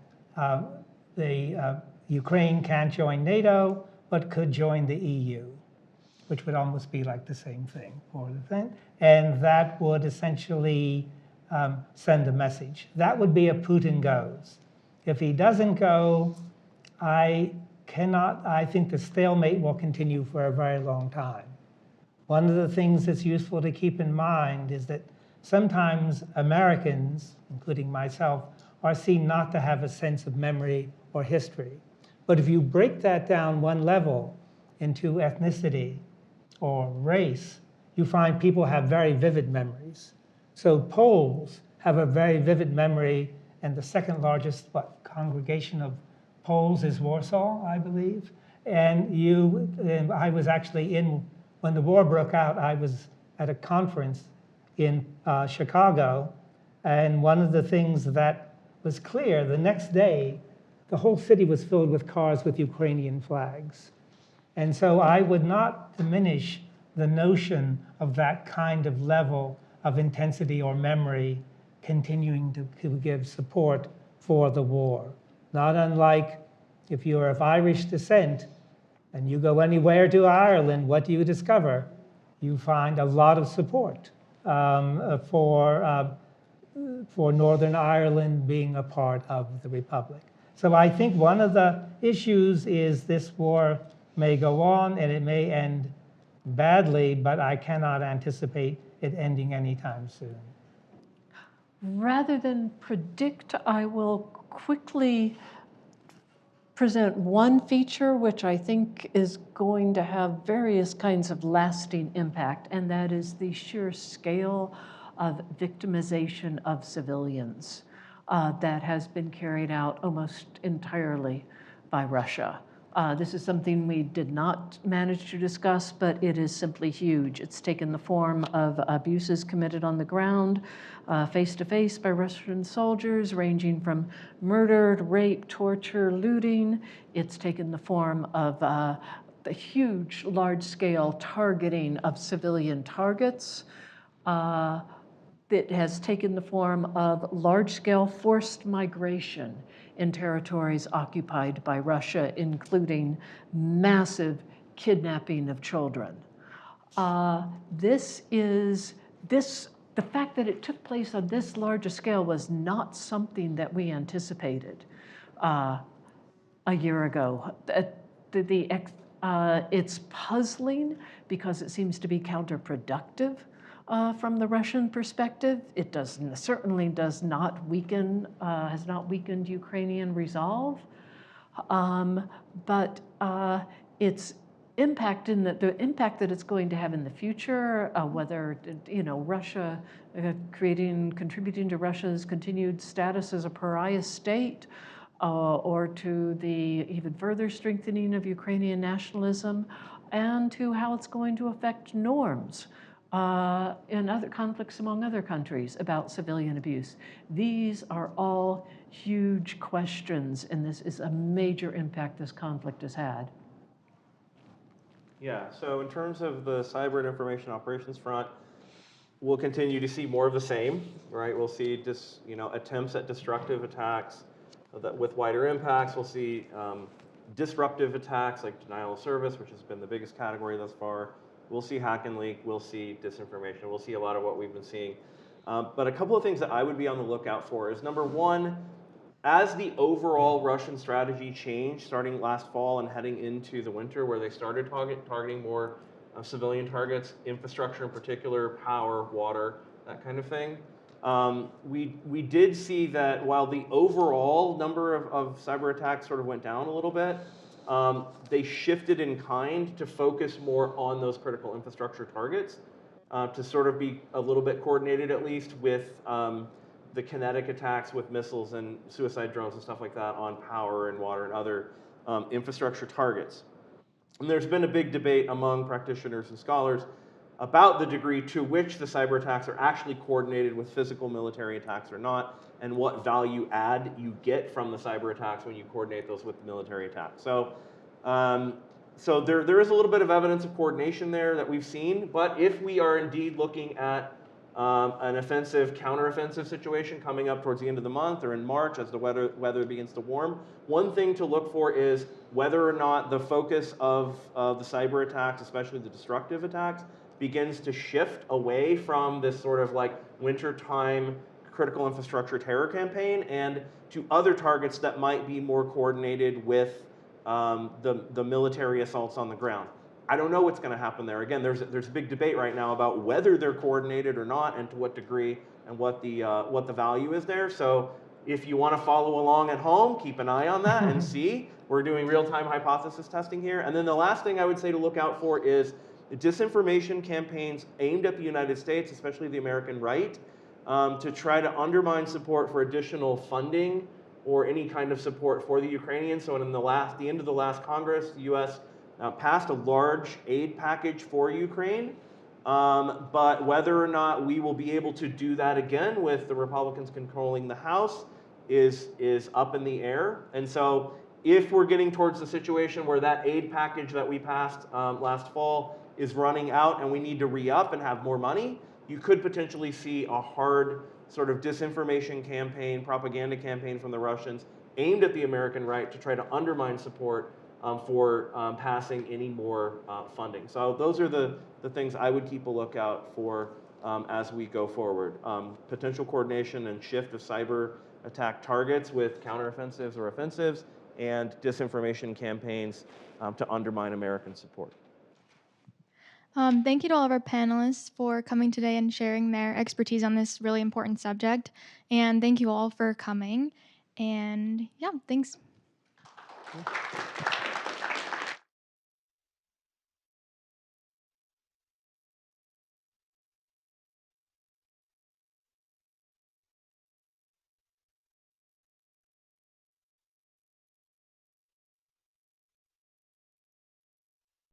Ukraine can't join NATO, but could join the EU, which would almost be like the same thing for the thing. And that would essentially send a message. That would be if Putin goes. If he doesn't go, I think the stalemate will continue for a very long time. One of the things that's useful to keep in mind is that sometimes Americans, including myself, are seen not to have a sense of memory or history. But if you break that down one level into ethnicity or race, you find people have very vivid memories. So Poles have a very vivid memory, and the second largest congregation of Poles is Warsaw, I believe. And I was actually when the war broke out, I was at a conference in Chicago, and one of the things that was clear, the next day, the whole city was filled with cars with Ukrainian flags. And so I would not diminish the notion of that kind of level of intensity or memory continuing to give support for the war. Not unlike if you're of Irish descent and you go anywhere to Ireland, what do you discover? You find a lot of support for Northern Ireland being a part of the Republic. So I think one of the issues is this war may go on and it may end badly, but I cannot anticipate it ending anytime soon. Rather than predict, I will quickly present one feature which I think is going to have various kinds of lasting impact, and that is the sheer scale of victimization of civilians that has been carried out almost entirely by Russia. This is something we did not manage to discuss, but it is simply huge. It's taken the form of abuses committed on the ground, face to face by Russian soldiers, ranging from murder, rape, torture, looting. It's taken the form of the huge, large-scale targeting of civilian targets. It has taken the form of large-scale forced migration in territories occupied by Russia, including massive kidnapping of children. The fact that it took place on this large a scale was not something that we anticipated a year ago. It's puzzling because it seems to be counterproductive from the Russian perspective. It certainly has not weakened Ukrainian resolve, but its impact the impact that it's going to have in the future, whether Russia contributing to Russia's continued status as a pariah state, or to the even further strengthening of Ukrainian nationalism, and to how it's going to affect norms in other conflicts among other countries about civilian abuse. These are all huge questions, and this is a major impact this conflict has had. Yeah, so in terms of the cyber and information operations front, we'll continue to see more of the same, right? We'll see attempts at destructive attacks with wider impacts. We'll see disruptive attacks like denial of service, which has been the biggest category thus far. We'll see hack and leak. We'll see disinformation. We'll see a lot of what we've been seeing. But a couple of things that I would be on the lookout for is, number one, as the overall Russian strategy changed starting last fall and heading into the winter, where they started targeting more civilian targets, infrastructure in particular, power, water, that kind of thing, we did see that while the overall number of cyber attacks sort of went down a little bit, they shifted in kind to focus more on those critical infrastructure targets, to sort of be a little bit coordinated at least with the kinetic attacks with missiles and suicide drones and stuff like that on power and water and other infrastructure targets. And there's been a big debate among practitioners and scholars about the degree to which the cyber attacks are actually coordinated with physical military attacks or not, and what value add you get from the cyber attacks when you coordinate those with the military attacks. So, there is a little bit of evidence of coordination there that we've seen, but if we are indeed looking at an offensive, counteroffensive situation coming up towards the end of the month or in March as the weather begins to warm, one thing to look for is whether or not the focus of the cyber attacks, especially the destructive attacks, begins to shift away from this sort of like wintertime critical infrastructure terror campaign and to other targets that might be more coordinated with the military assaults on the ground. I don't know what's going to happen there. Again, there's a big debate right now about whether they're coordinated or not, and to what degree, and what the value is there. So if you want to follow along at home, keep an eye on that and see. We're doing real-time hypothesis testing here. And then the last thing I would say to look out for is the disinformation campaigns aimed at the United States, especially the American right, to try to undermine support for additional funding or any kind of support for the Ukrainians. So in the end of the last Congress, the U.S. Passed a large aid package for Ukraine, but whether or not we will be able to do that again with the Republicans controlling the House is up in the air. And so if we're getting towards the situation where that aid package that we passed last fall is running out and we need to re-up and have more money, you could potentially see a hard sort of disinformation campaign, propaganda campaign from the Russians aimed at the American right to try to undermine support for passing any more funding. So those are the things I would keep a lookout for as we go forward. Potential coordination and shift of cyber attack targets with counteroffensives or offensives, and disinformation campaigns to undermine American support. Thank you to all of our panelists for coming today and sharing their expertise on this really important subject. And thank you all for coming. And yeah, thanks. you.